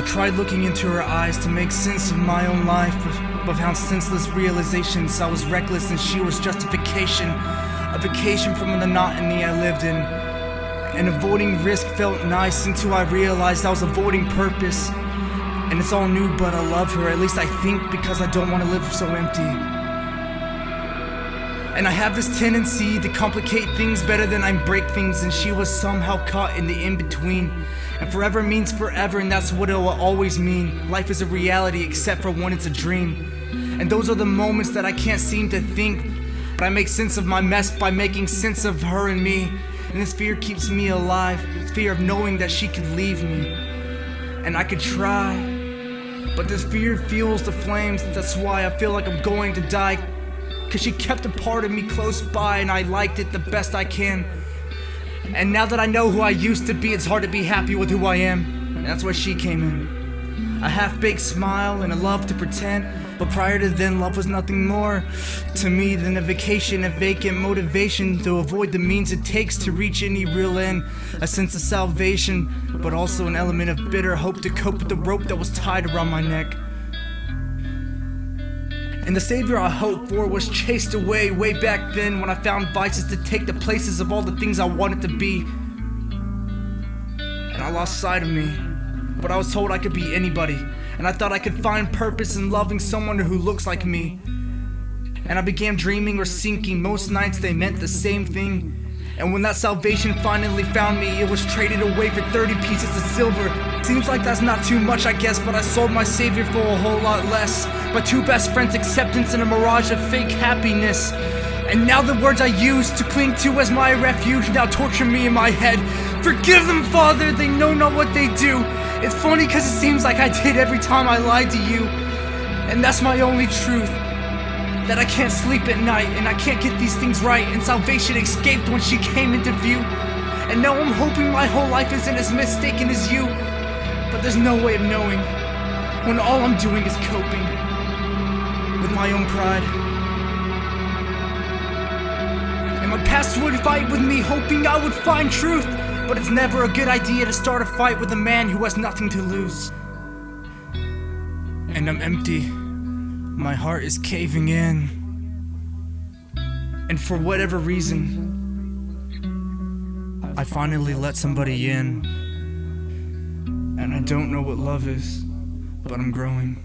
tried looking into her eyes to make sense of my own life, but found senseless realizations. I was reckless and she was justification. A vacation from the monotony I lived in. And avoiding risk felt nice until I realized I was avoiding purpose. And it's all new, but I love her, at least I think, because I don't want to live so empty. And I have this tendency to complicate things better than I break things, and she was somehow caught in the in-between. And forever means forever, and that's what it will always mean. Life is a reality except for when it's a dream. And those are the moments that I can't seem to think, but I make sense of my mess by making sense of her and me. And this fear keeps me alive, this fear of knowing that she could leave me. And I could try, but this fear fuels the flames. That's why I feel like I'm going to die, cause she kept a part of me close by, and I liked it the best I can. And now that I know who I used to be, it's hard to be happy with who I am. And that's where she came in. A half-baked smile and a love to pretend. But prior to then, love was nothing more to me than a vacation, a vacant motivation to avoid the means it takes to reach any real end. A sense of salvation, but also an element of bitter hope to cope with the rope that was tied around my neck. And the savior I hoped for was chased away way back then, when I found vices to take the places of all the things I wanted to be. And I lost sight of me, but I was told I could be anybody. And I thought I could find purpose in loving someone who looks like me. And I began dreaming or sinking. Most nights they meant the same thing. And when that salvation finally found me, it was traded away for 30 pieces of silver. Seems like that's not too much, I guess, but I sold my savior for a whole lot less. My two best friends' acceptance and a mirage of fake happiness. And now the words I used to cling to as my refuge now torture me in my head. Forgive them, Father, they know not what they do. It's funny cause it seems like I did every time I lied to you. And that's my only truth, that I can't sleep at night and I can't get these things right. And salvation escaped when she came into view. And now I'm hoping my whole life isn't as mistaken as you. But there's no way of knowing when all I'm doing is coping with my own pride. And my past would fight with me, hoping I would find truth. But it's never a good idea to start a fight with a man who has nothing to lose. And I'm empty. My heart is caving in. And for whatever reason, I finally let somebody in. And I don't know what love is, but I'm growing.